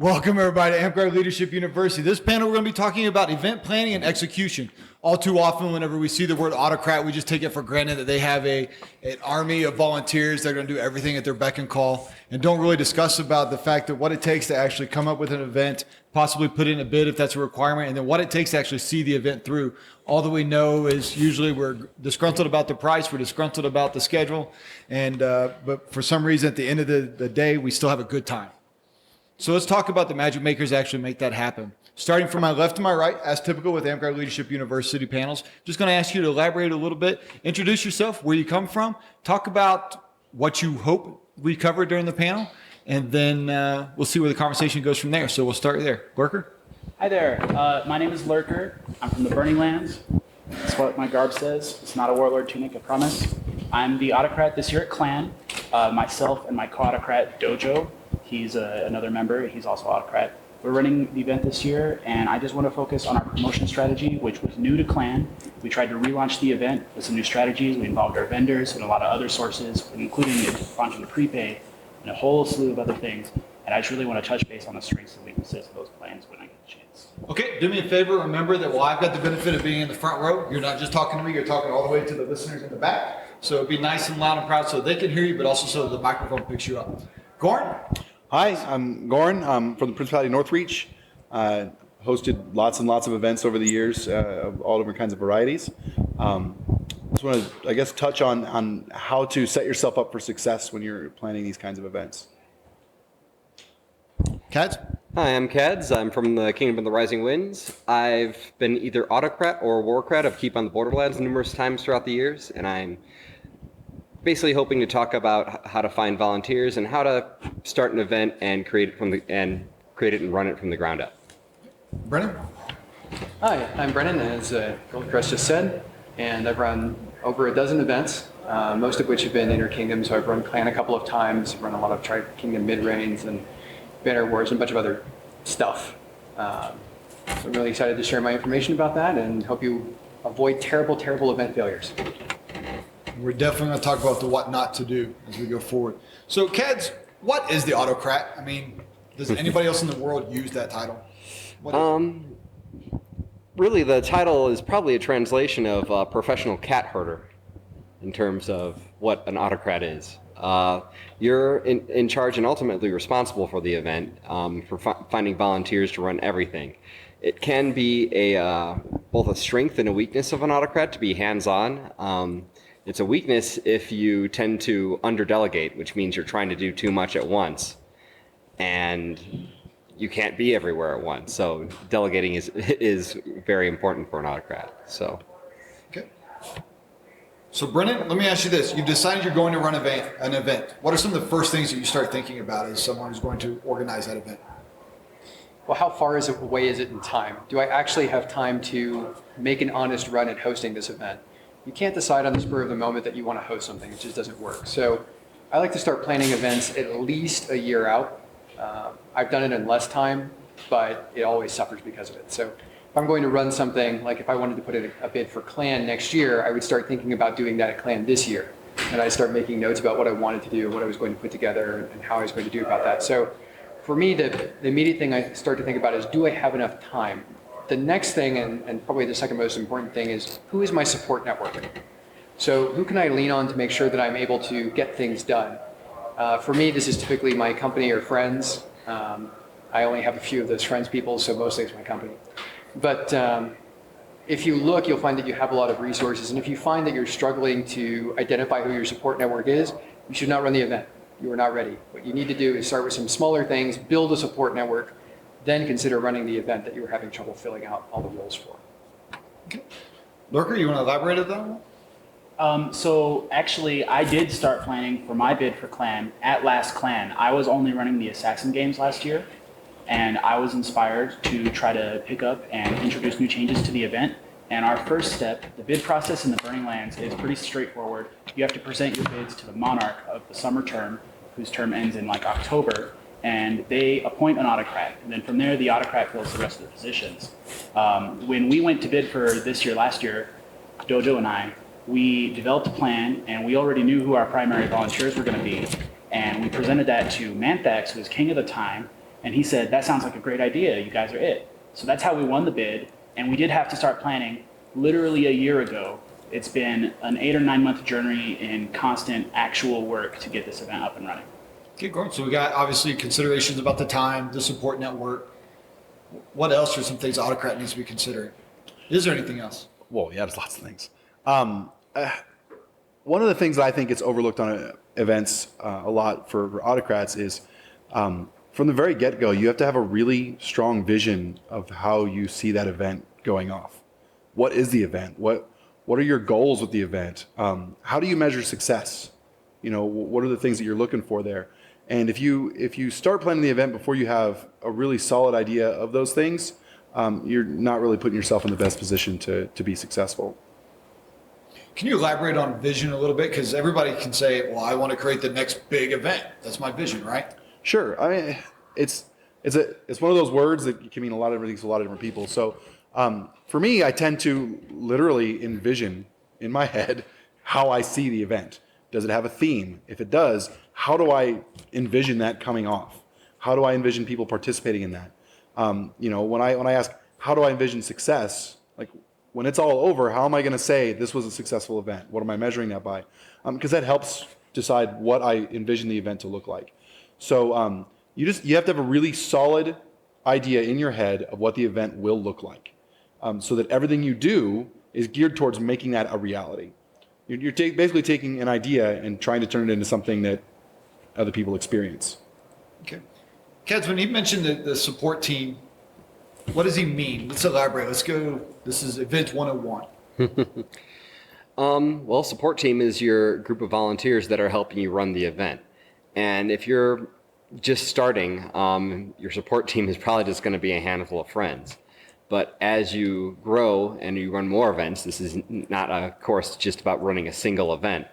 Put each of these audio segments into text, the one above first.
Welcome everybody to Amtgard Leadership University. This panel we're going to be talking about event planning and execution. All too often whenever we see the word autocrat, we just take it for granted that they have an army of volunteers that are going to do everything at their beck and call and don't really discuss about the fact that what it takes to actually come up with an event, possibly put in a bid if that's a requirement, and then what it takes to actually see the event through. All that we know is usually we're disgruntled about the price, we're disgruntled about the schedule, and but for some reason at the end of the day, we still have a good time. So let's talk about the magic makers that actually make that happen. Starting from my left to my right, as typical with Amtgard Leadership University panels, just going to ask you to elaborate a little bit, introduce yourself, where you come from, talk about what you hope we cover during the panel, and then we'll see where the conversation goes from there. So we'll start there. Lurker? Hi there. My name is Lurker. I'm from the Burning Lands. That's what my garb says. It's not a warlord tunic, I promise. I'm the autocrat this year at Clan. Myself and my co-autocrat, Dojo. He's another member. He's also autocrat. We're running the event this year, and I just want to focus on our promotion strategy, which was new to Clan. We tried to relaunch the event with some new strategies. We involved our vendors and a lot of other sources, including launching the prepay and a whole slew of other things. And I just really want to touch base on the strengths and weaknesses of those plans when I get the chance. Okay, do me a favor. Remember that while I've got the benefit of being in the front row, you're not just talking to me, you're talking all the way to the listeners in the back. So be nice and loud and proud so they can hear you, but also so the microphone picks you up. Gorin? Hi, I'm Gorin. I'm from the Principality of Northreach. Hosted lots and lots of events over the years of all different kinds of varieties. Just want to, I guess, touch on how to set yourself up for success when you're planning these kinds of events. Kaads? Hi, I'm Kaads. I'm from the Kingdom of the Rising Winds. I've been either autocrat or warcrat of Keep on the Borderlands numerous times throughout the years, and I'm basically hoping to talk about how to find volunteers and how to start an event and create it and run it from the ground up. Brennon? Hi, I'm Brennan, as Goldcrest just said, and I've run over a dozen events, most of which have been inter-kingdom, so I've run Clan a couple of times, run a lot of Tri-Kingdom mid-reigns and banner wars and a bunch of other stuff. So I'm really excited to share my information about that and hope you avoid terrible, terrible event failures. We're definitely going to talk about the what not to do as we go forward. So, Kaads, what is the autocrat? I mean, does anybody else in the world use that title? Really, the title is probably a translation of professional cat herder in terms of what an autocrat is. You're in charge and ultimately responsible for the event, for finding volunteers to run everything. It can be both a strength and a weakness of an autocrat to be hands-on. It's a weakness if you tend to under-delegate, which means you're trying to do too much at once, and you can't be everywhere at once. So delegating is very important for an autocrat. So. Okay. So Brennan, let me ask you this. You've decided you're going to run an event. What are some of the first things that you start thinking about as someone who's going to organize that event? Well, how far away is it in time? Do I actually have time to make an honest run at hosting this event? You can't decide on the spur of the moment that you want to host something. It just doesn't work. So I like to start planning events at least a year out. I've done it in less time, but it always suffers because of it. So if I'm going to run something, like if I wanted to put in a bid for Clan next year, I would start thinking about doing that at Clan this year. And I'd start making notes about what I wanted to do, what I was going to put together, and how I was going to do about that. So for me, the immediate thing I start to think about is, do I have enough time? The next thing, and probably the second most important thing, is who is my support network? So who can I lean on to make sure that I'm able to get things done? For me, this is typically my company or friends. I only have a few of those friends people, so mostly it's my company. But if you look, you'll find that you have a lot of resources. And if you find that you're struggling to identify who your support network is, you should not run the event. You are not ready. What you need to do is start with some smaller things, build a support network, then consider running the event that you were having trouble filling out all the roles for. Okay. Lurker, you want to elaborate on that? So actually, I did start planning for my bid for Clan at last Clan. I was only running the Assassin games last year, and I was inspired to try to pick up and introduce new changes to the event. And our first step, the bid process in the Burning Lands, is pretty straightforward. You have to present your bids to the monarch of the summer term, whose term ends in like October, and they appoint an autocrat. And then from there, the autocrat fills the rest of the positions. When we went to bid for this year, last year, Dojo and I, we developed a plan, and we already knew who our primary volunteers were going to be. And we presented that to Manthax, who was king at the time, And he said, that sounds like a great idea. You guys are it. So that's how we won the bid. And we did have to start planning literally a year ago. It's been an 8 or 9 month journey in constant actual work to get this event up and running. Okay, Gorin. So we got obviously considerations about the time, the support network. What else are some things Autocrat needs to be considering? Is there anything else? Well, yeah, there's lots of things. One of the things that I think gets overlooked on events a lot for autocrats is from the very get-go, you have to have a really strong vision of how you see that event going off. What is the event? What are your goals with the event? How do you measure success? You know, what are the things that you're looking for there? And if you start planning the event before you have a really solid idea of those things, you're not really putting yourself in the best position to be successful. Can you elaborate on vision a little bit? Because everybody can say, well, I want to create the next big event. That's my vision, right? Sure. I mean, it's one of those words that can mean a lot of different things to a lot of different people. So for me, I tend to literally envision in my head how I see the event. Does it have a theme? If it does, how do I envision that coming off? How do I envision people participating in that? You know, when I ask, how do I envision success? Like when it's all over, how am I going to say this was a successful event? What am I measuring that by? Because that helps decide what I envision the event to look like. So you have to have a really solid idea in your head of what the event will look like, so that everything you do is geared towards making that a reality. You're basically taking an idea and trying to turn it into something that other people experience. Okay. Kaads, when he mentioned the support team, what does he mean? Let's elaborate. Let's go. This is Event 101. Well, support team is your group of volunteers that are helping you run the event. And if you're just starting, your support team is probably just going to be a handful of friends. But as you grow and you run more events, this is not a course just about running a single event.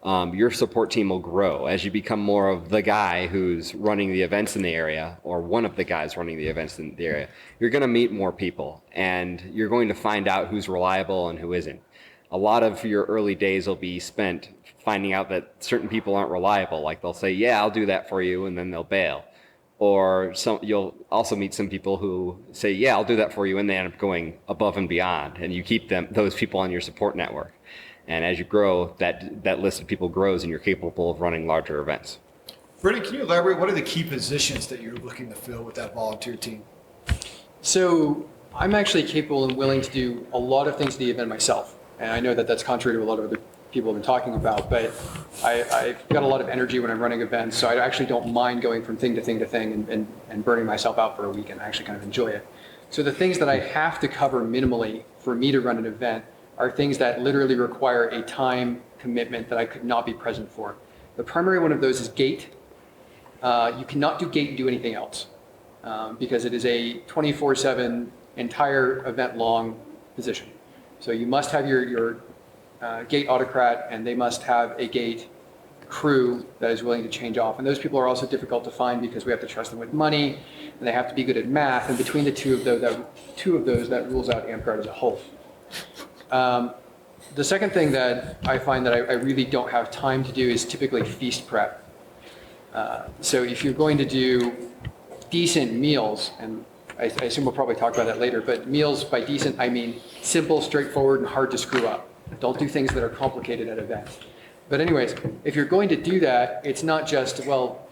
Your support team will grow as you become more of the guy who's running the events in the area, or one of the guys running the events in the area. You're going to meet more people, and you're going to find out who's reliable and who isn't. A lot of your early days will be spent finding out that certain people aren't reliable. Like they'll say, yeah, I'll do that for you, and then they'll bail. Or you'll also meet some people who say, yeah, I'll do that for you, and they end up going above and beyond, and you keep those people on your support network. And as you grow, that list of people grows, and you're capable of running larger events. Brennan, can you elaborate? What are the key positions that you're looking to fill with that volunteer team? So I'm actually capable and willing to do a lot of things to the event myself. And I know that that's contrary to a lot of other people have been talking about, but I've got a lot of energy when I'm running events, so I actually don't mind going from thing to thing to thing and burning myself out for a weekend. I actually kind of enjoy it. So the things that I have to cover minimally for me to run an event are things that literally require a time commitment that I could not be present for. The primary one of those is gate. You cannot do gate and do anything else because it is a 24/7 entire event long position. So you must have your gate autocrat, and they must have a gate crew that is willing to change off. And those people are also difficult to find because we have to trust them with money, and they have to be good at math. And between the two of those, that rules out Amtgard as a whole. The second thing that I find that I really don't have time to do is typically feast prep. So if you're going to do decent meals, and I assume we'll probably talk about that later, but meals by decent, I mean simple, straightforward, and hard to screw up. Don't do things that are complicated at events. But anyways, if you're going to do that, it's not just, well,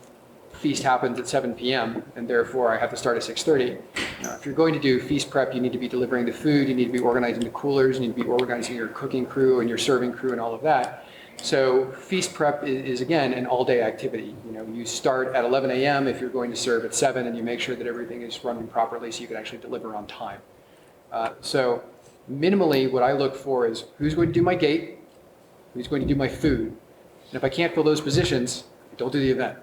feast happens at 7 p.m. and therefore I have to start at 6:30. If you're going to do feast prep, you need to be delivering the food, you need to be organizing the coolers, you need to be organizing your cooking crew and your serving crew and all of that. So feast prep is again an all-day activity. You start at 11 a.m. if you're going to serve at 7, and you make sure that everything is running properly so you can actually deliver on time. So minimally, what I look for is who's going to do my gate, who's going to do my food, and if I can't fill those positions, don't do the event.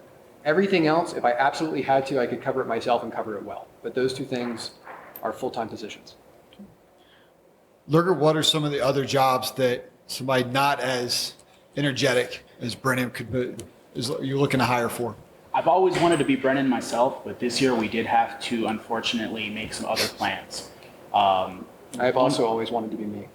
Everything else, if I absolutely had to, I could cover it myself and cover it well. But those two things are full-time positions. Lurker, what are some of the other jobs that somebody not as energetic as Brennan you're looking to hire for? I've always wanted to be Brennan myself, but this year we did have to unfortunately make some other plans. I've also always wanted to be me.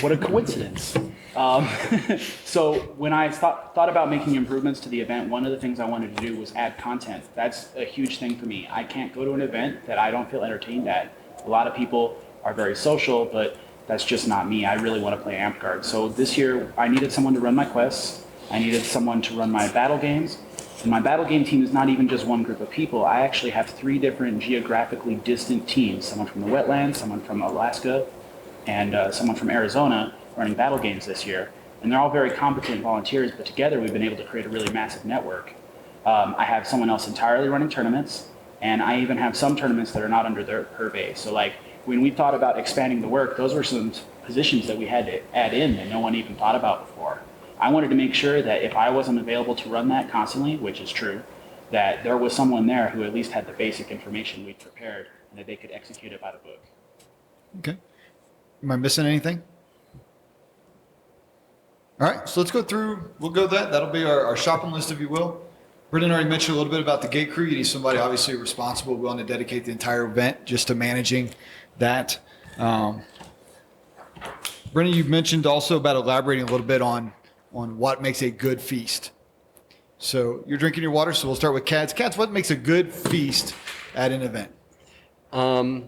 What a coincidence. So when I thought about making improvements to the event, one of the things I wanted to do was add content. That's a huge thing for me. I can't go to an event that I don't feel entertained at. A lot of people are very social, but that's just not me. I really want to play Amtgard. So this year, I needed someone to run my quests. I needed someone to run my battle games. And my battle game team is not even just one group of people. I actually have 3 different geographically distant teams. Someone from the wetlands, someone from Alaska, and someone from Arizona running battle games this year. And they're all very competent volunteers, but together we've been able to create a really massive network. I have someone else entirely running tournaments, and I even have some tournaments that are not under their purvey. So like when we thought about expanding the work, those were some positions that we had to add in that no one even thought about before. I wanted to make sure that if I wasn't available to run that constantly, which is true, that there was someone there who at least had the basic information we'd prepared and that they could execute it by the book. Okay. Am I missing anything? All right, so let's go through, we'll go that. That'll be our shopping list, if you will. Brennan already mentioned a little bit about the gate crew. You need somebody obviously responsible, willing to dedicate the entire event just to managing that. Brennan, you mentioned also about elaborating a little bit on what makes a good feast. So you're drinking your water, so we'll start with Kaads. Kaads, what makes a good feast at an event? Hot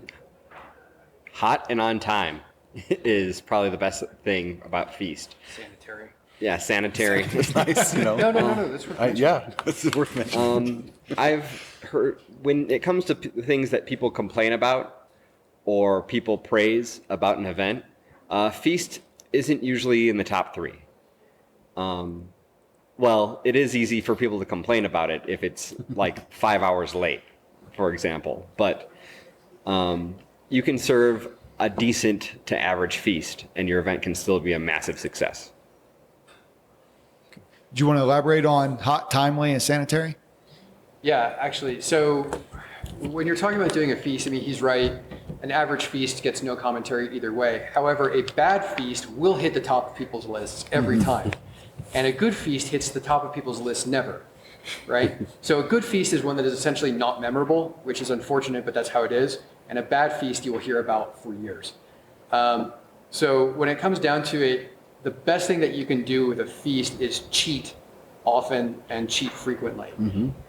and on time is probably the best thing about feast. Sanitary. Yeah, sanitary. It's nice, you know. No. That's worth Yeah, this is worth mentioning. I've heard when it comes to things that people complain about or people praise about an event, feast isn't usually in the top 3. Well, it is easy for people to complain about it if it's like 5 hours late, for example. But you can serve a decent to average feast, and your event can still be a massive success. Do you want to elaborate on hot, timely, and sanitary? Yeah, actually. So when you're talking about doing a feast, I mean, he's right. An average feast gets no commentary either way. However, a bad feast will hit the top of people's lists every time. And a good feast hits the top of people's lists never, right? So a good feast is one that is essentially not memorable, which is unfortunate, but that's how it is. And a bad feast you will hear about for years. So when it comes down to it, the best thing that you can do with a feast is cheat often and cheat frequently.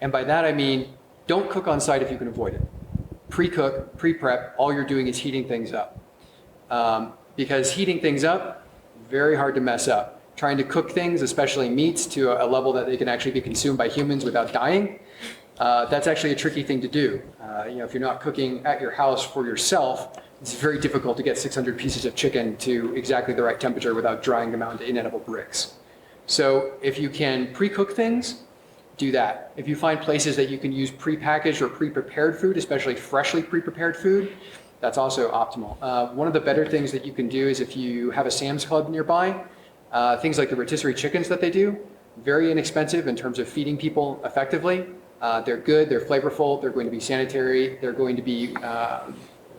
And by that I mean, don't cook on site if you can avoid it. Pre-cook, pre-prep, all you're doing is heating things up. Because heating things up, very hard to mess up. Trying to cook things, especially meats, to a level that they can actually be consumed by humans without dying, that's actually a tricky thing to do. If you're not cooking at your house for yourself, it's very difficult to get 600 pieces of chicken to exactly the right temperature without drying them out into inedible bricks. So if you can pre-cook things, do that. If you find places that you can use pre-packaged or pre-prepared food, especially freshly pre-prepared food, that's also optimal. One of the better things that you can do is if you have a Sam's Club nearby, things like the rotisserie chickens that they do, very inexpensive in terms of feeding people effectively. They're good, they're flavorful, they're going to be sanitary, they're going to be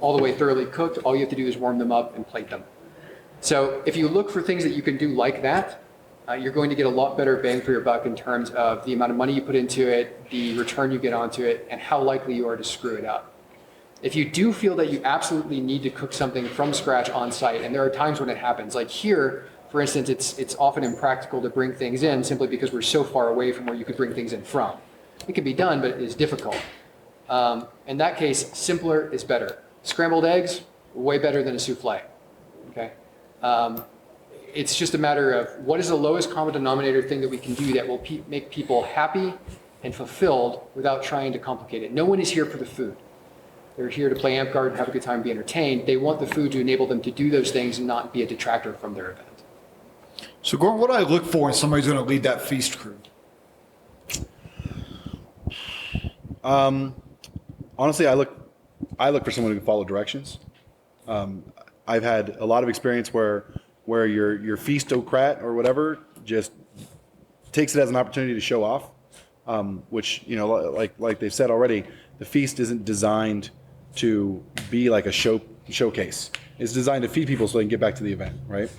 all the way thoroughly cooked. All you have to do is warm them up and plate them. So if you look for things that you can do like that, you're going to get a lot better bang for your buck in terms of the amount of money you put into it, the return you get onto it, and how likely you are to screw it up. If you do feel that you absolutely need to cook something from scratch on site, and there are times when it happens, like here, for instance, it's often impractical to bring things in simply because we're so far away from where you could bring things in from. It can be done, but it is difficult. In that case, simpler is better. Scrambled eggs, way better than a souffle. Okay? It's just a matter of what is the lowest common denominator thing that we can do that will make people happy and fulfilled without trying to complicate it. No one is here for the food. They're here to play Amtgard and have a good time, be entertained. They want the food to enable them to do those things and not be a detractor from their event. So Gorin, what do I look for when somebody's going to lead that feast crew? Honestly, I look for someone who can follow directions. I've had a lot of experience where your feastocrat or whatever just takes it as an opportunity to show off, which, like they've said already, the feast isn't designed to be like a showcase. It's designed to feed people so they can get back to the event, right?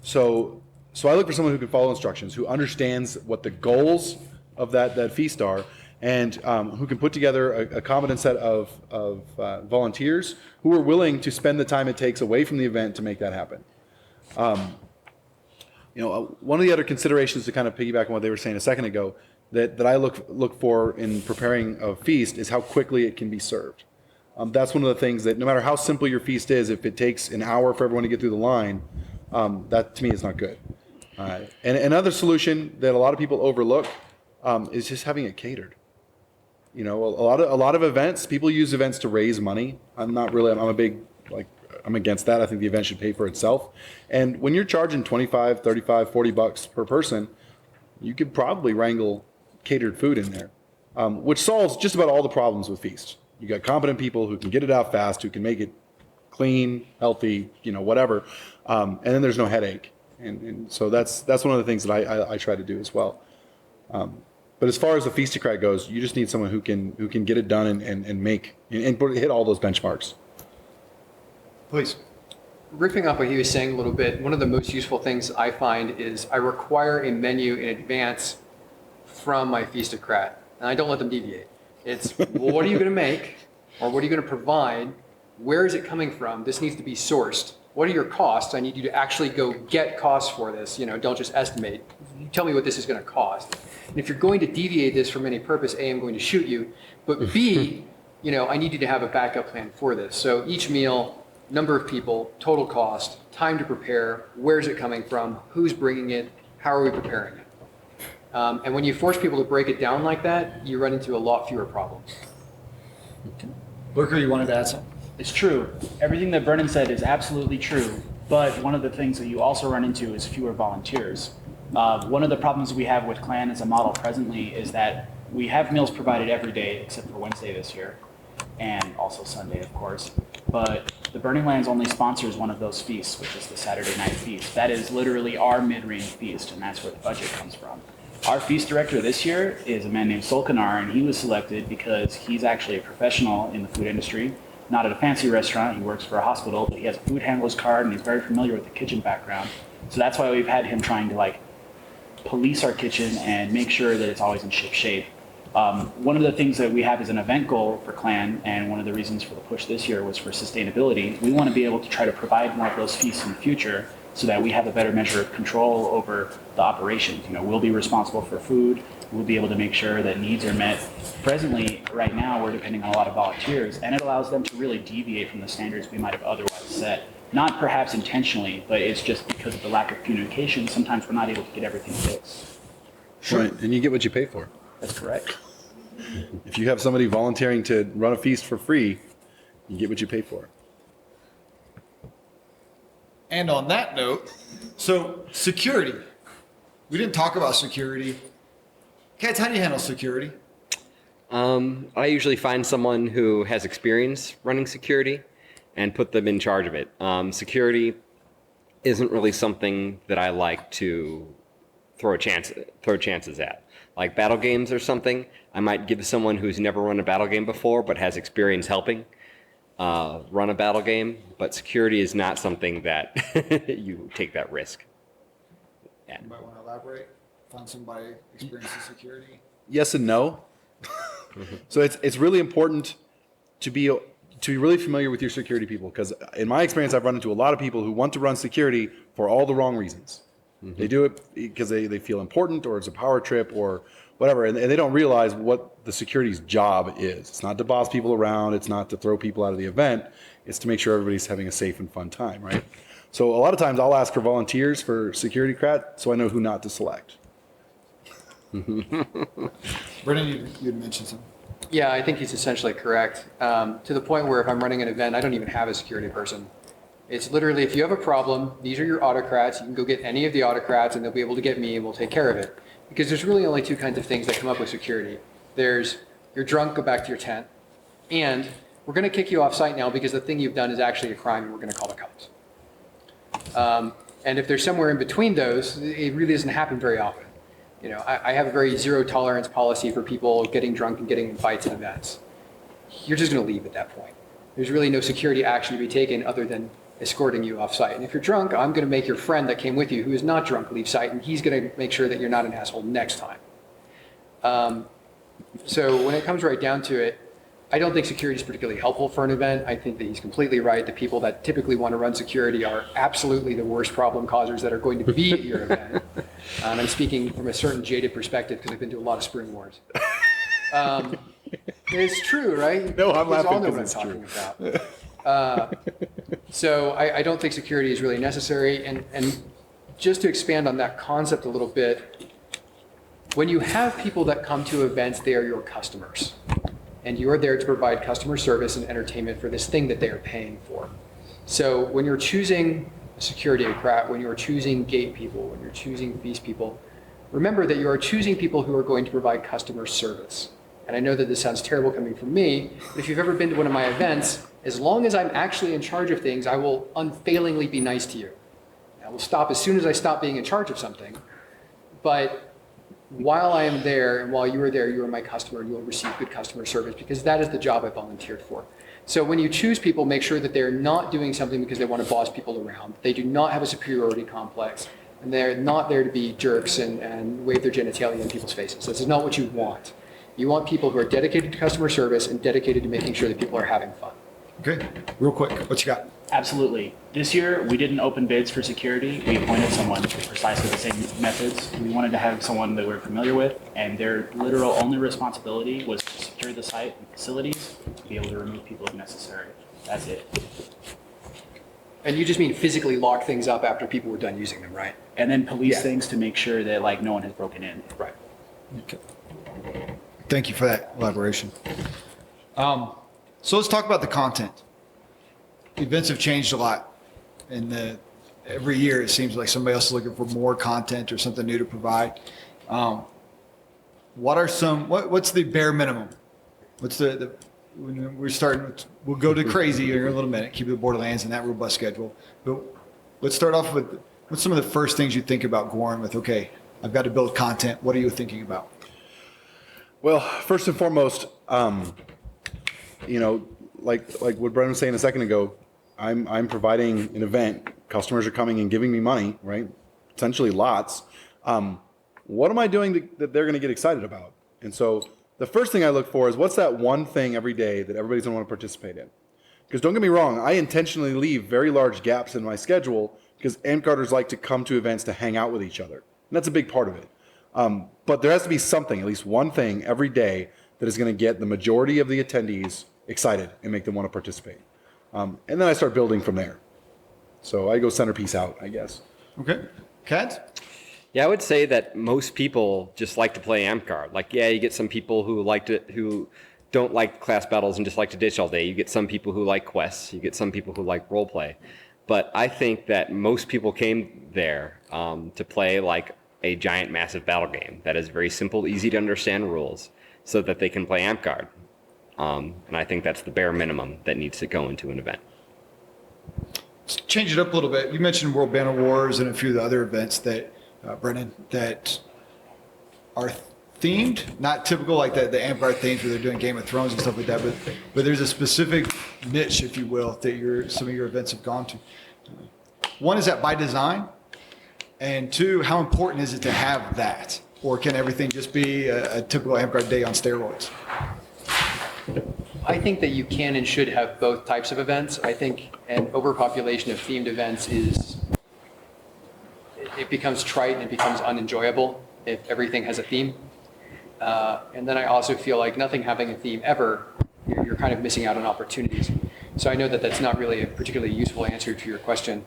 So I look for someone who can follow instructions, who understands what the goals of that feast are, and who can put together a competent set of volunteers who are willing to spend the time it takes away from the event to make that happen. One of the other considerations to kind of piggyback on what they were saying a second ago that I look for in preparing a feast is how quickly it can be served. That's one of the things that no matter how simple your feast is, if it takes an hour for everyone to get through the line, that to me is not good. And another solution that a lot of people overlook is just having it catered. A lot of events, people use events to raise money. I'm against that. I think the event should pay for itself. And when you're charging 25, 35, 40 bucks per person, you could probably wrangle catered food in there, which solves just about all the problems with feasts. You got competent people who can get it out fast, who can make it clean, healthy, whatever. And then there's no headache. And so that's one of the things that I try to do as well. But as far as the feastocrat goes, you just need someone who can get it done and hit all those benchmarks. Please. Riffing off what he was saying a little bit, one of the most useful things I find is I require a menu in advance from my feastocrat, and I don't let them deviate. It's, well, what are you going to make, or what are you going to provide? Where is it coming from? This needs to be sourced. What are your costs? I need you to actually go get costs for this. Don't just estimate. You tell me what this is going to cost. And if you're going to deviate this from any purpose, A, I'm going to shoot you. But B, I need you to have a backup plan for this. So each meal, number of people, total cost, time to prepare, where's it coming from, who's bringing it, how are we preparing it? And when you force people to break it down like that, you run into a lot fewer problems. Lurker, you wanted to add something? It's true. Everything that Brennan said is absolutely true. But one of the things that you also run into is fewer volunteers. One of the problems we have with Clan as a model presently is that we have meals provided every day except for Wednesday this year, and also Sunday, of course. But the Burning Lands only sponsors one of those feasts, which is the Saturday night feast. That is literally our mid-range feast, and that's where the budget comes from. Our feast director this year is a man named Solkanar, and he was selected because he's actually a professional in the food industry, not at a fancy restaurant. He works for a hospital, but he has a food handler's card, and he's very familiar with the kitchen background. So that's why we've had him trying to police our kitchen and make sure that it's always in ship shape. One of the things that we have as an event goal for Clan, and one of the reasons for the push this year was for sustainability. We want to be able to try to provide more of those feasts in the future so that we have a better measure of control over the operations. We'll be responsible for food. We'll be able to make sure that needs are met. Presently, right now, we're depending on a lot of volunteers, and it allows them to really deviate from the standards we might have otherwise set. Not perhaps intentionally, but it's just because of the lack of communication. Sometimes we're not able to get everything fixed. Sure. Right. And you get what you pay for. That's correct. If you have somebody volunteering to run a feast for free, you get what you pay for. And on that note, so security. We didn't talk about security. Kaads, how do you handle security? I usually find someone who has experience running security and put them in charge of it. Security isn't really something that I like to throw chances at. Like battle games or something, I might give someone who's never run a battle game before but has experience helping run a battle game. But security is not something that you take that risk. Yeah. Anybody want to elaborate? Find somebody experienced in security? Yes and no. So it's really important to be really familiar with your security people, because in my experience, I've run into a lot of people who want to run security for all the wrong reasons. Mm-hmm. They do it because they feel important, or it's a power trip, or whatever, and they don't realize what the security's job is. It's not to boss people around. It's not to throw people out of the event. It's to make sure everybody's having a safe and fun time, right? So a lot of times I'll ask for volunteers for security crat so I know who not to select. Brennan, you had mentioned something. Yeah, I think he's essentially correct. To the point where if I'm running an event, I don't even have a security person. It's literally, if you have a problem, these are your autocrats. You can go get any of the autocrats and they'll be able to get me and we'll take care of it. Because there's really only two kinds of things that come up with security. There's, you're drunk, go back to your tent. And we're going to kick you off site now because the thing you've done is actually a crime and we're going to call the cops. And if there's somewhere in between those, it really doesn't happen very often. I have a very zero tolerance policy for people getting drunk and getting in fights and events. You're just going to leave at that point. There's really no security action to be taken other than escorting you off site. And if you're drunk, I'm going to make your friend that came with you, who is not drunk, leave site, and he's going to make sure that you're not an asshole next time. So when it comes right down to it, I don't think security is particularly helpful for an event. I think that he's completely right. The people that typically want to run security are absolutely the worst problem causers that are going to be at your event. I'm speaking from a certain jaded perspective because I've been to a lot of spring wars. It's true, right? No, I'm laughing all know what I'm because talking it's about. So I don't think security is really necessary. And just to expand on that concept a little bit, when you have people that come to events, they are your customers. And you are there to provide customer service and entertainment for this thing that they are paying for. So when you're choosing a security autocrat, when you're choosing gate people, when you're choosing feast people, remember that you are choosing people who are going to provide customer service. And I know that this sounds terrible coming from me, but if you've ever been to one of my events, as long as I'm actually in charge of things, I will unfailingly be nice to you. I will stop as soon as I stop being in charge of something. But while I am there and while you are there, you are my customer and you will receive good customer service because that is the job I volunteered for. So when you choose people, make sure that they're not doing something because they want to boss people around. They do not have a superiority complex and they're not there to be jerks and wave their genitalia in people's faces. This is not what you want. You want people who are dedicated to customer service and dedicated to making sure that people are having fun. Okay, real quick, what you got? Absolutely. This year, we didn't open bids for security. We appointed someone with precisely the same methods. We wanted to have someone that we're familiar with, and their literal only responsibility was to secure the site and facilities, to be able to remove people if necessary. That's it. And you just mean physically lock things up after people were done using them, right? And then police things to make sure that like no one has broken in. Right. Okay. Thank you for that elaboration. So let's talk about the content. Events have changed a lot. And every year it seems like somebody else is looking for more content or something new to provide. What's the bare minimum? What's when we're starting, we'll go to crazy in a little minute, keep the Borderlands and that robust schedule. But let's start off with what's some of the first things you think about, Gorin, with, okay, I've got to build content. What are you thinking about? Well, first and foremost, like what Brennan was saying a second ago, I'm providing an event. Customers are coming and giving me money, right? Potentially lots. What am I doing that they're going to get excited about? And so the first thing I look for is what's that one thing every day that everybody's going to want to participate in? Because don't get me wrong, I intentionally leave very large gaps in my schedule because Amtgarders like to come to events to hang out with each other. And that's a big part of it. But there has to be something, at least one thing every day that is going to get the majority of the attendees excited and make them want to participate. And then I start building from there. So I go centerpiece out, I guess. Okay. Kaads? Yeah, I would say that most people just like to play Amtgard. Like, yeah, you get some people who don't like class battles and just like to ditch all day. You get some people who like quests. You get some people who like role play. But I think that most people came there to play like a giant, massive battle game that is very simple, easy to understand rules, so that they can play Amtgard. And I think that's the bare minimum that needs to go into an event. Let's change it up a little bit. You mentioned World Banner Wars and a few of the other events that, Brennan, that are themed, not typical like the Amtgard themes where they're doing Game of Thrones and stuff like that, but there's a specific niche, if you will, that some of your events have gone to. One, is that by design? And two, how important is it to have that? Or can everything just be a typical Amtgard day on steroids? I think that you can and should have both types of events. I think an overpopulation of themed events it becomes trite and it becomes unenjoyable if everything has a theme. And then I also feel like nothing having a theme ever, you're kind of missing out on opportunities. So I know that that's not really a particularly useful answer to your question.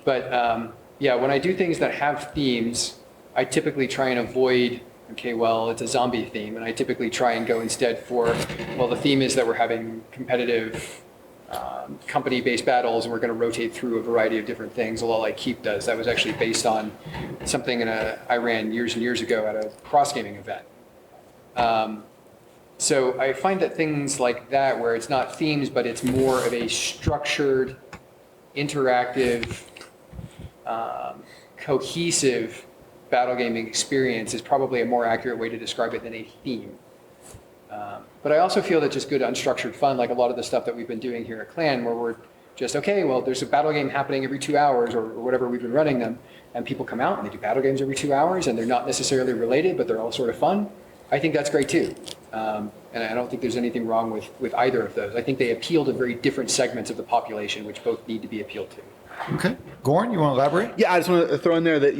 But yeah, when I do things that have themes, I typically try and avoid, okay, well, it's a zombie theme, and I typically try and go instead for, well, the theme is that we're having competitive company-based battles, and we're going to rotate through a variety of different things, a lot like Keep does. That was actually based on something I ran years and years ago at a cross-gaming event. So I find that things like that, where it's not themes, but it's more of a structured, interactive, cohesive battle gaming experience is probably a more accurate way to describe it than a theme. But I also feel that just good unstructured fun, like a lot of the stuff that we've been doing here at Clan, where we're just, okay, well, there's a battle game happening every 2 hours or whatever we've been running them, and people come out and they do battle games every 2 hours, and they're not necessarily related, but they're all sort of fun. I think that's great too. And I don't think there's anything wrong with either of those. I think they appeal to very different segments of the population, which both need to be appealed to. Okay. Gorin, you want to elaborate? Yeah, I just want to throw in there that,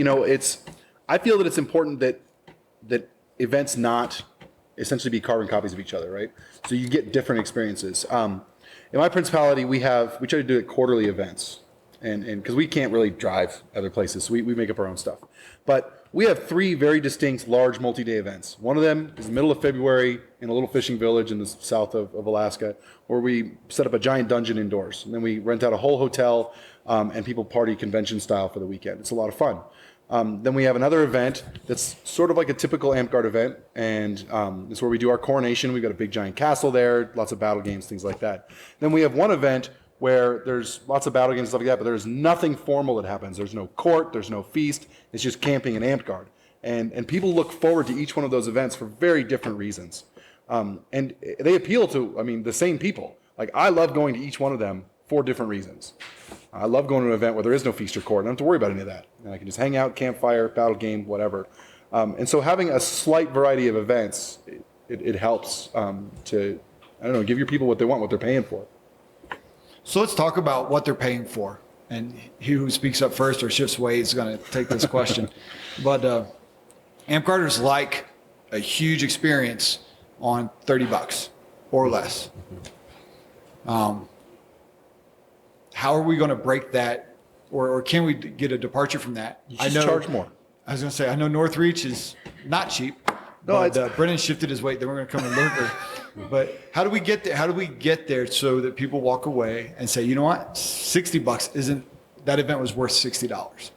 I feel that it's important that events not essentially be carbon copies of each other, right? So you get different experiences. In my principality, we try to do it quarterly events, and because we can't really drive other places, so we make up our own stuff. But we have 3 very distinct large multi-day events. One of them is the middle of February in a little fishing village in the south of Alaska, where we set up a giant dungeon indoors. And then we rent out a whole hotel, and people party convention style for the weekend. It's a lot of fun. Then we have another event that's sort of like a typical Amtgard event, and it's where we do our coronation. We've got a big giant castle there, lots of battle games, things like that. Then we have one event where there's lots of battle games and stuff like that, but there's nothing formal that happens. There's no court, there's no feast, it's just camping in Amtgard. And people look forward to each one of those events for very different reasons. And they appeal to, the same people. Like, I love going to each one of them for different reasons. I love going to an event where there is no feast or court. I don't have to worry about any of that. And I can just hang out, campfire, battle game, whatever. And so having a slight variety of events, it helps to, give your people what they want, what they're paying for. So let's talk about what they're paying for. And he who speaks up first or shifts way is going to take this question. But Amtgarders like a huge experience on $30 or less. How are we going to break that, or can we get a departure from that? Charge more. I was going to say, I know Northreach is not cheap. No, but Brennan shifted his weight. Then we're going to come to Lurker. But how do we get there? How do we get there so that people walk away and say, you know what, $60 isn't, that event was worth $60?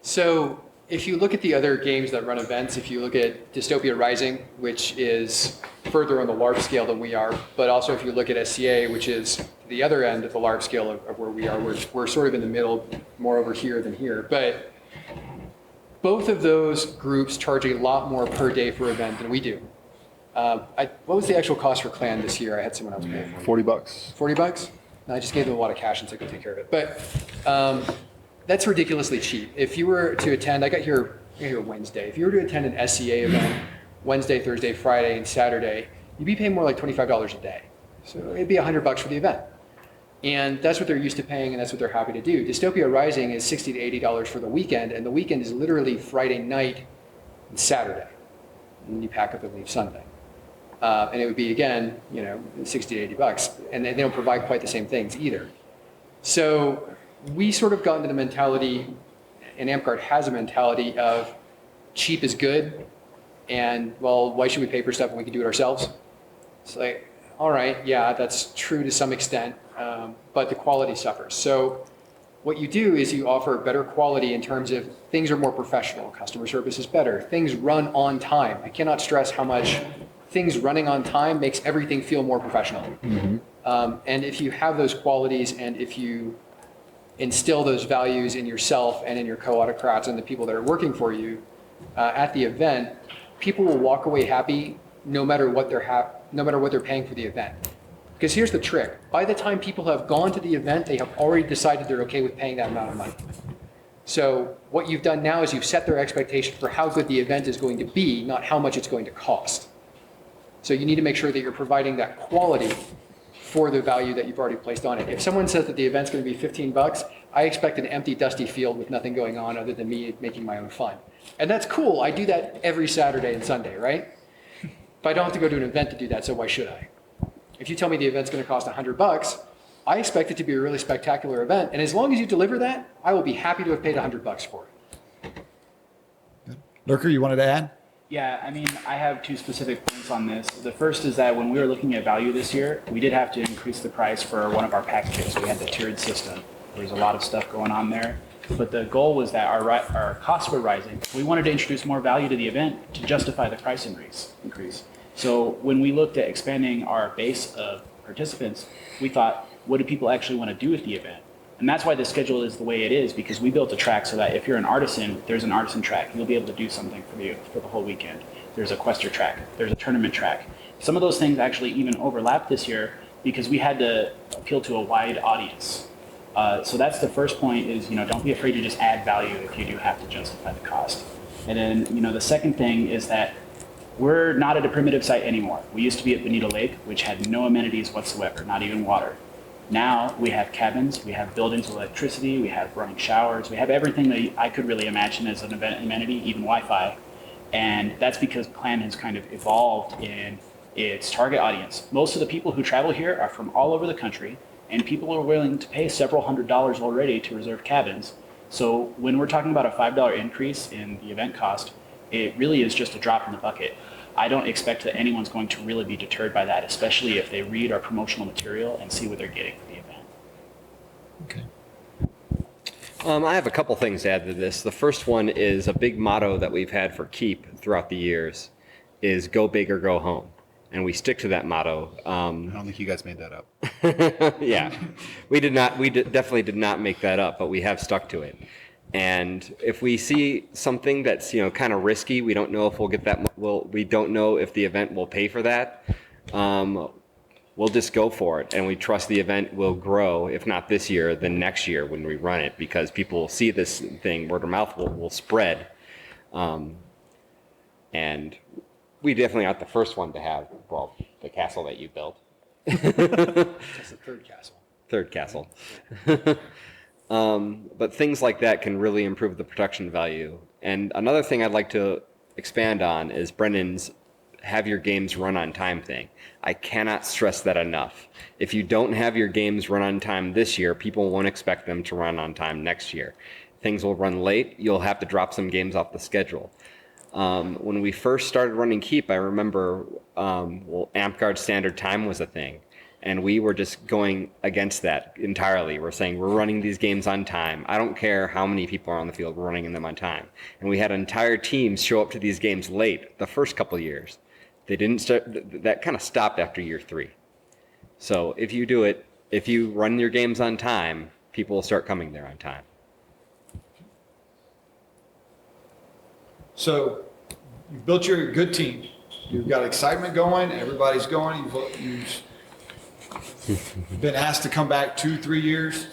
So if you look at the other games that run events, if you look at Dystopia Rising, which is further on the LARP scale than we are, but also if you look at SCA, which is the other end of the LARP scale of where we are, we're sort of in the middle, more over here than here. But both of those groups charge a lot more per day for event than we do. What was the actual cost for Clan this year? I had someone else pay it for me. $40. $40? No, I just gave them a lot of cash and said, go take care of it. But that's ridiculously cheap. If you were to attend, I got here Wednesday. If you were to attend an SCA event Wednesday, Thursday, Friday, and Saturday, you'd be paying more like $25 a day. So it'd be $100 for the event. And that's what they're used to paying, and that's what they're happy to do. Dystopia Rising is $60 to $80 for the weekend, and the weekend is literally Friday night and Saturday. And then you pack up and leave Sunday. And it would be, again, $60 to $80. And they don't provide quite the same things either. So we sort of got into the mentality, and Amtgard has a mentality of cheap is good, and, well, why should we pay for stuff when we can do it ourselves? It's like, all right, yeah, that's true to some extent, but the quality suffers. So what you do is you offer better quality in terms of things are more professional, customer service is better, things run on time. I cannot stress how much things running on time makes everything feel more professional. Mm-hmm. And if you have those qualities, and if you instill those values in yourself and in your co-autocrats and the people that are working for you at the event, people will walk away happy no matter what they're paying for the event. Because here's the trick. By the time people have gone to the event, they have already decided they're okay with paying that amount of money. So what you've done now is you've set their expectation for how good the event is going to be, not how much it's going to cost. So you need to make sure that you're providing that quality for the value that you've already placed on it. If someone says that the event's going to be $15, I expect an empty, dusty field with nothing going on other than me making my own fun. And that's cool. I do that every Saturday and Sunday, right? But I don't have to go to an event to do that, so why should I? If you tell me the event's going to cost $100, I expect it to be a really spectacular event. And as long as you deliver that, I will be happy to have paid $100 for it. Lurker, you wanted to add? Yeah, I have 2 specific points on this. The first is that when we were looking at value this year, we did have to increase the price for one of our packages. We had the tiered system. There's a lot of stuff going on there. But the goal was that our costs were rising. We wanted to introduce more value to the event to justify the price increase. So when we looked at expanding our base of participants, we thought, what do people actually want to do with the event? And that's why the schedule is the way it is, because we built a track so that if you're an artisan, there's an artisan track. You'll be able to do something for you for the whole weekend. There's a quester track. There's a tournament track. Some of those things actually even overlapped this year because we had to appeal to a wide audience. So that's the first point is, don't be afraid to just add value if you do have to justify the cost. And then, the second thing is that we're not at a primitive site anymore. We used to be at Bonito Lake, which had no amenities whatsoever, not even water. Now we have cabins, we have buildings with electricity, we have running showers, we have everything that I could really imagine as an event amenity, even Wi-Fi. And that's because Clan has kind of evolved in its target audience. Most of the people who travel here are from all over the country, and people are willing to pay several $100s already to reserve cabins. So when we're talking about a $5 increase in the event cost, it really is just a drop in the bucket. I don't expect that anyone's going to really be deterred by that, especially if they read our promotional material and see what they're getting for the event. Okay. I have a couple things to add to this. The first one is a big motto that we've had for Keep throughout the years is go big or go home. And we stick to that motto. I don't think you guys made that up. Yeah, we definitely did not make that up, but we have stuck to it. And if we see something that's, kind of risky, we don't know if we'll get that, we don't know if the event will pay for that, we'll just go for it. And we trust the event will grow, if not this year, then next year when we run it, because people will see this thing, word of mouth will spread. And we definitely aren't the first one to have, the castle that you built. That's the third castle. Third castle. But things like that can really improve the production value. And another thing I'd like to expand on is Brennan's have your games run on time thing. I cannot stress that enough. If you don't have your games run on time this year, people won't expect them to run on time next year. Things will run late. You'll have to drop some games off the schedule. When we first started running Keep, I remember Amtgard standard time was a thing. And we were just going against that entirely. We're saying we're running these games on time. I don't care how many people are on the field, we're running them on time. And we had entire teams show up to these games late the first couple of years. They didn't start, that kind of stopped after year 3. So if you do it, if you run your games on time, people will start coming there on time. So you've built your good team. You've got excitement going. Everybody's going. You've been asked to come back 2-3 years.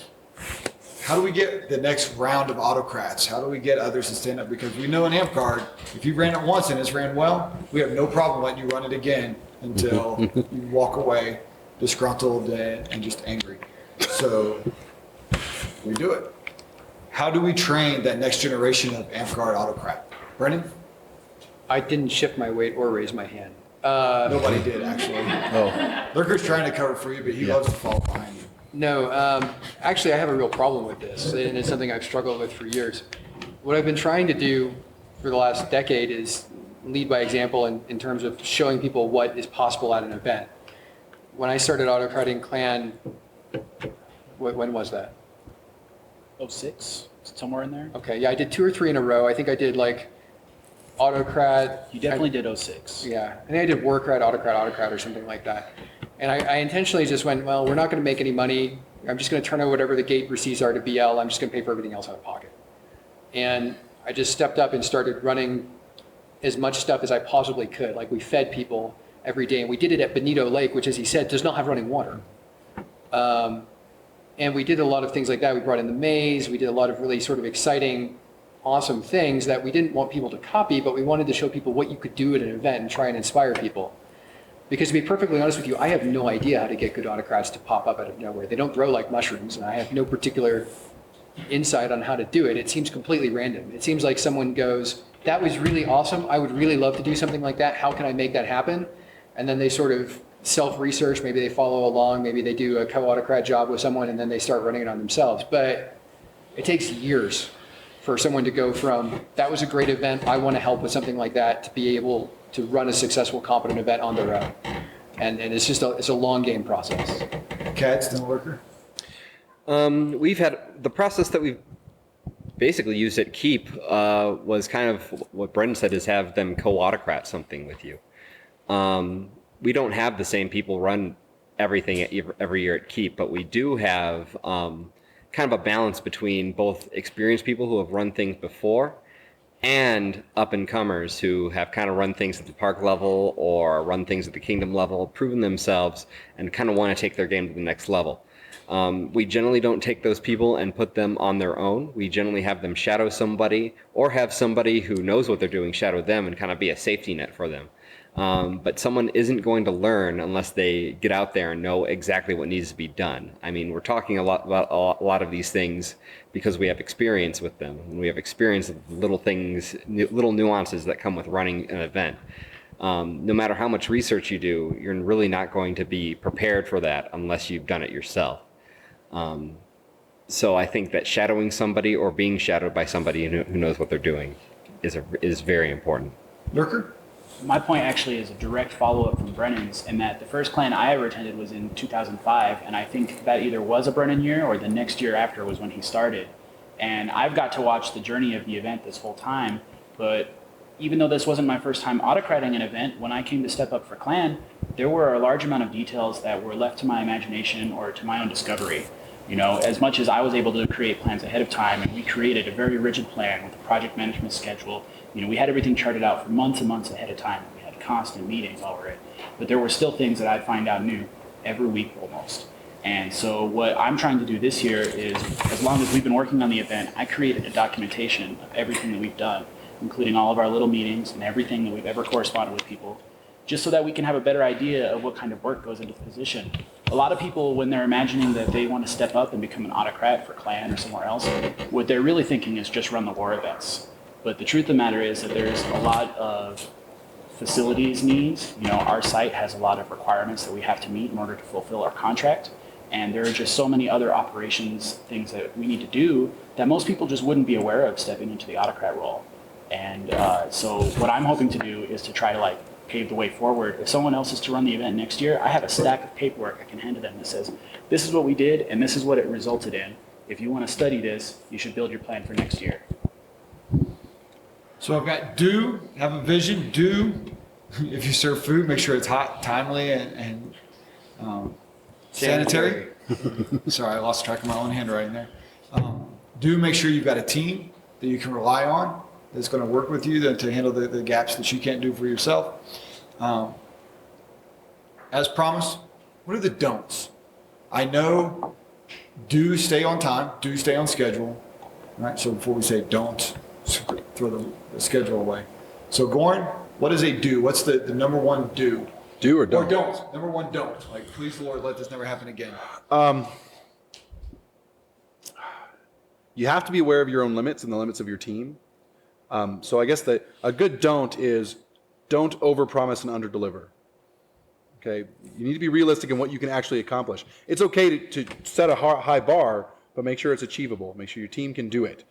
How do we get the next round of autocrats? How do we get others to stand up? Because we know in Amtgard, if you ran it once and it's ran well, we have no problem letting you run it again until you walk away disgruntled and just angry. So we do it. How do we train that next generation of Amtgard autocrat? Brennan? I didn't shift my weight or raise my hand. Nobody did, actually. Oh, Lurker's trying to cover for you, but he loves to fall behind you. No, actually, I have a real problem with this, and it's something I've struggled with for years. What I've been trying to do for the last decade is lead by example in terms of showing people what is possible at an event. When I started autocratting Clan, when was that? 06, somewhere in there. Okay, yeah, I did 2 or 3 in a row. I think I did like autocrat. You definitely did 06. Yeah, I think I did warcrat, autocrat, or something like that. And I intentionally just went, well, we're not going to make any money. I'm just going to turn out whatever the gate receipts are to BL. I'm just going to pay for everything else out of pocket. And I just stepped up and started running as much stuff as I possibly could. Like we fed people every day. And we did it at Bonito Lake, which, as he said, does not have running water. And we did a lot of things like that. We brought in the maze. We did a lot of really sort of exciting, awesome things that we didn't want people to copy, but we wanted to show people what you could do at an event and try and inspire people. Because to be perfectly honest with you, I have no idea how to get good autocrats to pop up out of nowhere. They don't grow like mushrooms, and I have no particular insight on how to do it. It seems completely random. It seems like someone goes, that was really awesome. I would really love to do something like that. How can I make that happen? And then they sort of self-research. Maybe they follow along. Maybe they do a co-autocrat job with someone, and then they start running it on themselves. But it takes years for someone to go from, that was a great event, I want to help with something like that, to be able to run a successful, competent event on their own. And it's just it's a long game process. Kaads and Lurker? We've had the process that we've basically used at Keep was kind of what Brendan said, is have them co-autocrat something with you. We don't have the same people run everything every year at Keep, but we do have kind of a balance between both experienced people who have run things before and up-and-comers who have kind of run things at the park level or run things at the kingdom level, proven themselves, and kind of want to take their game to the next level. We generally don't take those people and put them on their own. We generally have them shadow somebody, or have somebody who knows what they're doing shadow them and kind of be a safety net for them. But someone isn't going to learn unless they get out there and know exactly what needs to be done. I mean, we're talking a lot about a lot of these things because we have experience with them. And we have experience with little things, little nuances that come with running an event. No matter how much research you do, you're really not going to be prepared for that unless you've done it yourself. So I think that shadowing somebody or being shadowed by somebody who knows what they're doing is very important. Lurker? My point actually is a direct follow-up from Brennan's, in that the first clan I ever attended was in 2005, and I think that either was a Brennan year or the next year after was when he started. And I've got to watch the journey of the event this whole time, but even though this wasn't my first time autocrating an event, when I came to step up for clan, there were a large amount of details that were left to my imagination or to my own discovery. You know, as much as I was able to create plans ahead of time, and we created a very rigid plan with a project management schedule, you know, we had everything charted out for months and months ahead of time. We had constant meetings over it, but there were still things that I'd find out new every week almost. And so what I'm trying to do this year is, as long as we've been working on the event, I created a documentation of everything that we've done, including all of our little meetings and everything that we've ever corresponded with people, just so that we can have a better idea of what kind of work goes into the position. A lot of people, when they're imagining that they want to step up and become an autocrat for clan or somewhere else, what they're really thinking is just run the war events. But the truth of the matter is that there's a lot of facilities needs. You know, our site has a lot of requirements that we have to meet in order to fulfill our contract. And there are just so many other operations, things that we need to do that most people just wouldn't be aware of stepping into the autocrat role. And so what I'm hoping to do is to try to pave the way forward. If someone else is to run the event next year, I have a stack of paperwork I can hand to them that says, this is what we did and this is what it resulted in. If you want to study this, you should build your plan for next year. So I've got do, have a vision, do, if you serve food, make sure it's hot, timely, and sanitary. Sorry, I lost track of my own handwriting there. Do, make sure you've got a team that you can rely on that's going to work with you to handle the gaps that you can't do for yourself. As promised, what are the don'ts? I know do stay on time, do stay on schedule, right? So before we say don't, throw the schedule away. So Gorin, what is a do? What's the number one do? Do or don't? Or don't. Number one don't. Please, Lord, let this never happen again. You have to be aware of your own limits and the limits of your team. So I guess that a good don't is don't overpromise and underdeliver. Okay, you need to be realistic in what you can actually accomplish. It's okay to set a high bar, but make sure it's achievable. Make sure your team can do it.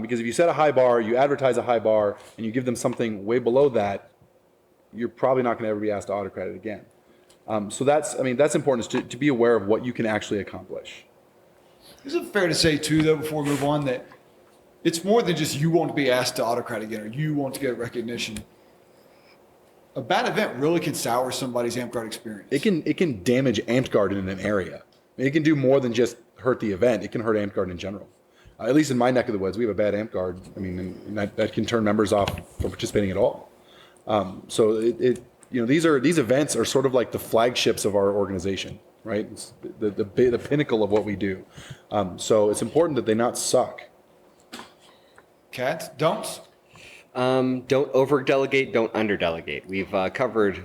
Because if you set a high bar, you advertise a high bar, and you give them something way below that, you're probably not going to ever be asked to autocrat it again. So that's important, is to be aware of what you can actually accomplish. Is it fair to say, too, though, before we move on, that it's more than just you won't be asked to autocrat again or you want to get recognition? A bad event really can sour somebody's Amtgard experience. It can damage Amtgard in an area. It can do more than just hurt the event. It can hurt Amtgard in general. At least in my neck of the woods, we have a bad Amtgard. I mean, and that can turn members off from participating at all. So these events are sort of like the flagships of our organization, right? It's the pinnacle of what we do. So it's important that they not suck. Kaads, don'ts? Don't over-delegate, don't under-delegate. We've covered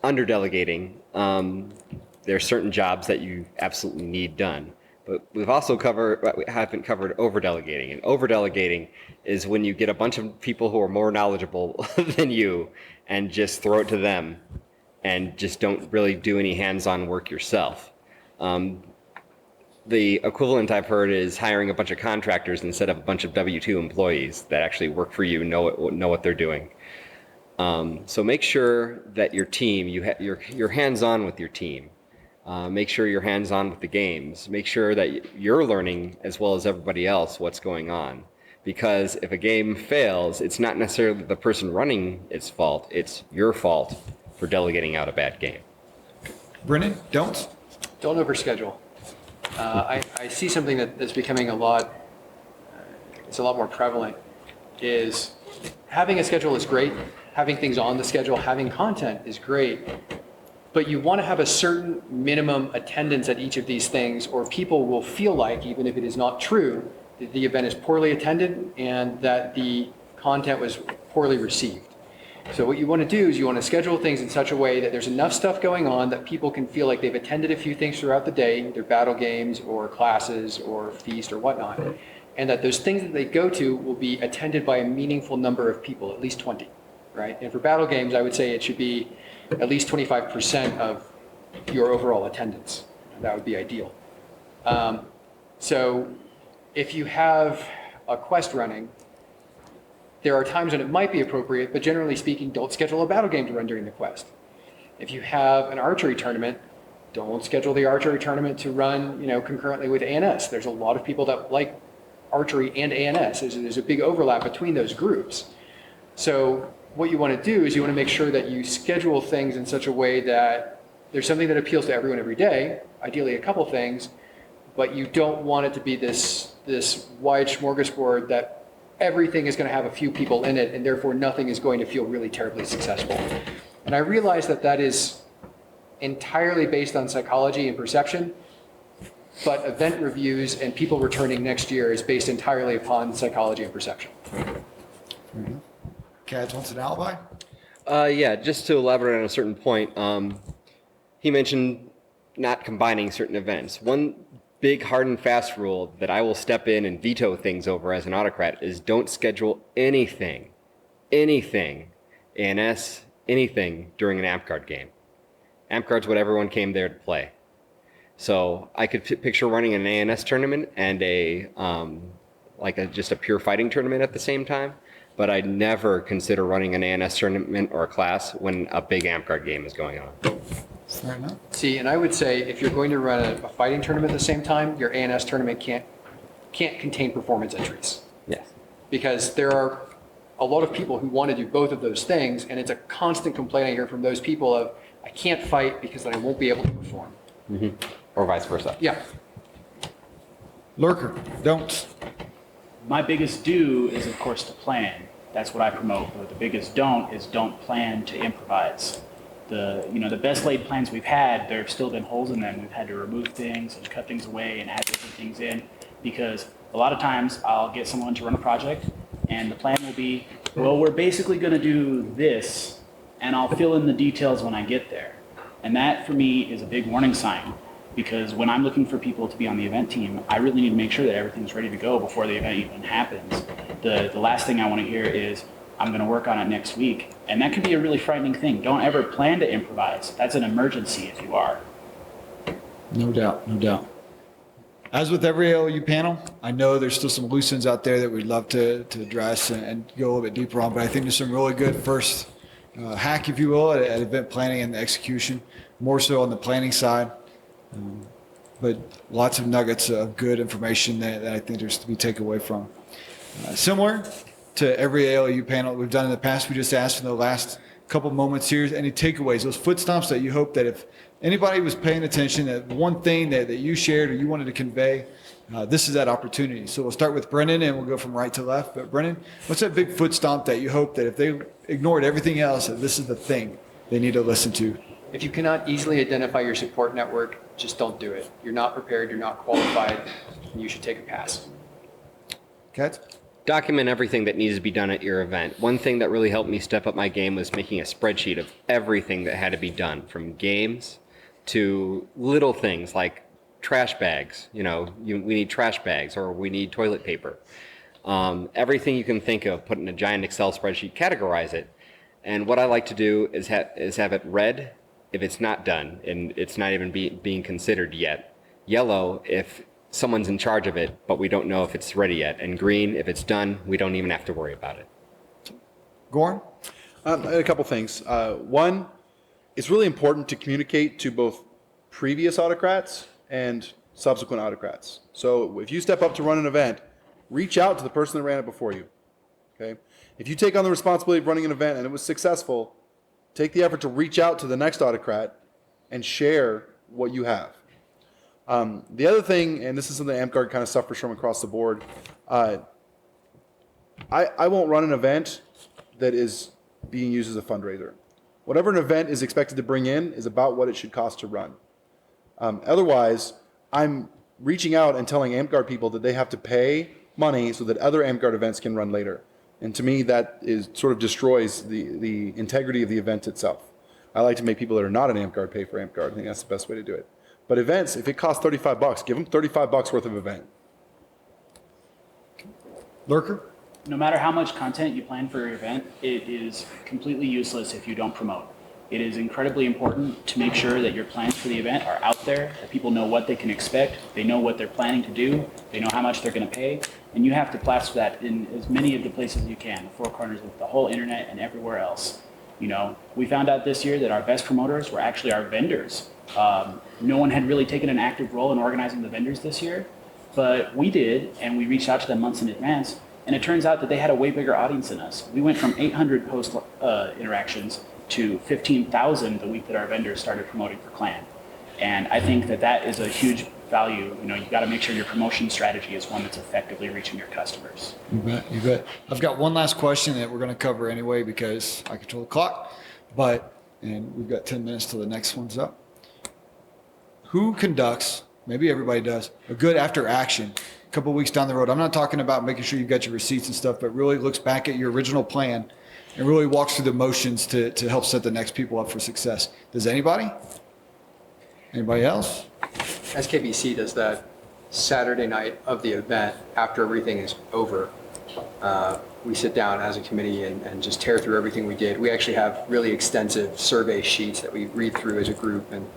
under-delegating. There are certain jobs that you absolutely need done. But we haven't covered over-delegating. And over-delegating is when you get a bunch of people who are more knowledgeable than you and just throw it to them and just don't really do any hands-on work yourself. The equivalent I've heard is hiring a bunch of contractors instead of a bunch of W-2 employees that actually work for you, know what they're doing. So make sure that your team, you're hands-on with your team. Make sure you're hands-on with the games. Make sure that you're learning as well as everybody else what's going on. Because if a game fails, it's not necessarily the person running its fault. It's your fault for delegating out a bad game. Brennan, don'ts? Don't overschedule. I see something that's becoming it's a lot more prevalent, is having a schedule is great, having things on the schedule, having content is great, but you want to have a certain minimum attendance at each of these things, or people will feel like, even if it is not true, that the event is poorly attended and that the content was poorly received. So what you want to do is you want to schedule things in such a way that there's enough stuff going on that people can feel like they've attended a few things throughout the day, either battle games or classes or feast or whatnot, and that those things that they go to will be attended by a meaningful number of people, at least 20, right? And for battle games, I would say it should be at least 25% of your overall attendance. That would be ideal. So if you have a quest running, there are times when it might be appropriate, but generally speaking, don't schedule a battle game to run during the quest. If you have an archery tournament, don't schedule the archery tournament to run, concurrently with ANS. There's a lot of people that like archery and ANS. There's a big overlap between those groups. So what you want to do is you want to make sure that you schedule things in such a way that there's something that appeals to everyone every day, ideally a couple things, but you don't want it to be this wide smorgasbord that everything is going to have a few people in it, and therefore nothing is going to feel really terribly successful. And I realize that is entirely based on psychology and perception, but event reviews and people returning next year is based entirely upon psychology and perception. Kaads wants an alibi? Yeah, just to elaborate on a certain point, he mentioned not combining certain events. One big hard and fast rule that I will step in and veto things over as an autocrat is don't schedule anything, ANS, anything during an Amtgard game. Amtgard's what everyone came there to play. So I could picture running an ANS tournament and just a pure fighting tournament at the same time, but I'd never consider running an ANS tournament or a class when a big Amtgard game is going on. Fair enough. See, and I would say if you're going to run a fighting tournament at the same time, your ANS tournament can't contain performance entries. Yes. Because there are a lot of people who want to do both of those things, and it's a constant complaint I hear from those people of, I can't fight because then I won't be able to perform. Mm-hmm. Or vice versa. Yeah. Lurker, don't. My biggest do is, of course, to plan. That's what I promote. But the biggest don't is don't plan to improvise. The best laid plans we've had, there have still been holes in them. We've had to remove things and cut things away and add different things in, because a lot of times I'll get someone to run a project and the plan will be, well, we're basically going to do this, and I'll fill in the details when I get there. And that for me is a big warning sign, because when I'm looking for people to be on the event team, I really need to make sure that everything's ready to go before the event even happens. The last thing I want to hear is, I'm going to work on it next week. And that can be a really frightening thing. Don't ever plan to improvise. That's an emergency if you are. No doubt, no doubt. As with every ALU panel, I know there's still some loose ends out there that we'd love to address and go a little bit deeper on, but I think there's some really good first hack, if you will, at event planning and execution, more so on the planning side. But lots of nuggets of good information that I think there's to be taken away from. Similar to every ALU panel we've done in the past, we just asked in the last couple moments here, any takeaways, those foot stomps that you hope that if anybody was paying attention, that one thing that you shared or you wanted to convey, this is that opportunity. So we'll start with Brennan and we'll go from right to left. But Brennan, what's that big foot stomp that you hope that if they ignored everything else, that this is the thing they need to listen to? If you cannot easily identify your support network, just don't do it. You're not prepared, you're not qualified, and you should take a pass. Kaads? Document everything that needs to be done at your event. One thing that really helped me step up my game was making a spreadsheet of everything that had to be done, from games to little things like trash bags. We need trash bags, or we need toilet paper. Everything you can think of, put in a giant Excel spreadsheet, categorize it. And what I like to do is have it red if it's not done and it's not even being considered yet. Yellow if someone's in charge of it, but we don't know if it's ready yet. And green, if it's done, we don't even have to worry about it. Gorin? A couple things. One, it's really important to communicate to both previous autocrats and subsequent autocrats. So if you step up to run an event, reach out to the person that ran it before you. Okay? If you take on the responsibility of running an event and it was successful, take the effort to reach out to the next autocrat and share what you have. The other thing, and this is something Amtgard kind of suffers from across the board, I won't run an event that is being used as a fundraiser. Whatever an event is expected to bring in is about what it should cost to run. Otherwise, I'm reaching out and telling Amtgard people that they have to pay money so that other Amtgard events can run later. And to me, that is sort of destroys the integrity of the event itself. I like to make people that are not an Amtgard pay for Amtgard. I think that's the best way to do it. But events, if it costs $35, give them $35 worth of event. Lurker? No matter how much content you plan for your event, it is completely useless if you don't promote. It is incredibly important to make sure that your plans for the event are out there, that people know what they can expect, they know what they're planning to do, they know how much they're going to pay, and you have to plaster that in as many of the places you can, the four corners of the whole internet and everywhere else. You know, we found out this year that our best promoters were actually our vendors. No one had really taken an active role in organizing the vendors this year, but we did, and we reached out to them months in advance, and it turns out that they had a way bigger audience than us. We went from 800 post interactions to 15,000 the week that our vendors started promoting for Clan. And I think that that is a huge value. You know, you got to make sure your promotion strategy is one that's effectively reaching your customers. You bet, you bet. I've got one last question that we're going to cover anyway because I control the clock, and we've got 10 minutes till the next one's up. Who conducts, maybe everybody does, a good after action a couple of weeks down the road? I'm not talking about making sure you've got your receipts and stuff, but really looks back at your original plan and really walks through the motions to help set the next people up for success. Does anybody? Anybody else? SKBC does that Saturday night of the event after everything is over. We sit down as a committee and just tear through everything we did. We actually have really extensive survey sheets that we read through as a group and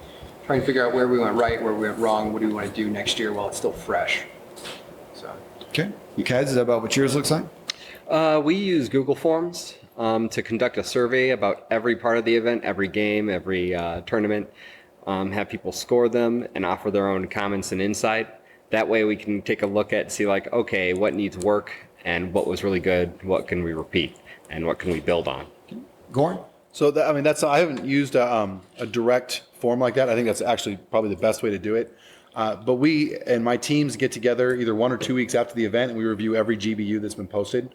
try and figure out where we went right, where we went wrong, what do we want to do next year while it's still fresh. So. Okay. You Kaads, is that about what yours looks like? We use Google Forms to conduct a survey about every part of the event, every game, every tournament, have people score them and offer their own comments and insight. That way we can take a look at, see like, okay, what needs work and what was really good, what can we repeat, and what can we build on. Gorin? So I haven't used a direct form like that. I think that's actually probably the best way to do it. But we and my teams get together either 1 or 2 weeks after the event, and we review every GBU that's been posted,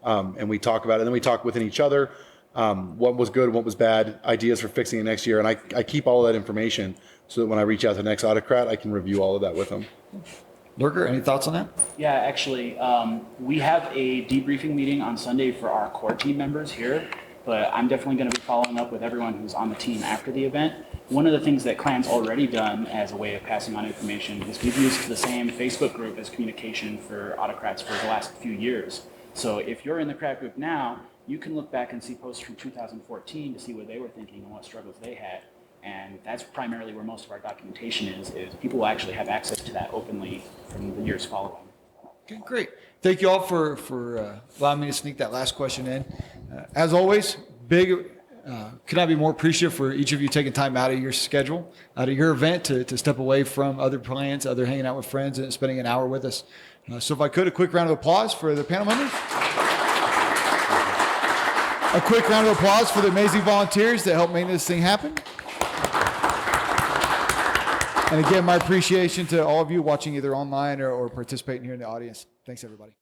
and we talk about it. And then we talk within each other, what was good, what was bad, ideas for fixing it next year. And I keep all of that information so that when I reach out to the next autocrat, I can review all of that with them. Lurker, any thoughts on that? Yeah, actually, we have a debriefing meeting on Sunday for our core team members here, but I'm definitely going to be following up with everyone who's on the team after the event. One of the things that Clan's already done as a way of passing on information is we've used the same Facebook group as communication for autocrats for the last few years. So if you're in the crat group now, you can look back and see posts from 2014 to see what they were thinking and what struggles they had. And that's primarily where most of our documentation is people will actually have access to that openly from the years following. Okay, great. Thank you all for allowing me to sneak that last question in. As always, could I be more appreciative for each of you taking time out of your schedule, out of your event to step away from other plans, other hanging out with friends and spending an hour with us. So if I could, a quick round of applause for the panel members. A quick round of applause for the amazing volunteers that helped make this thing happen. And again, my appreciation to all of you watching either online or participating here in the audience. Thanks, everybody.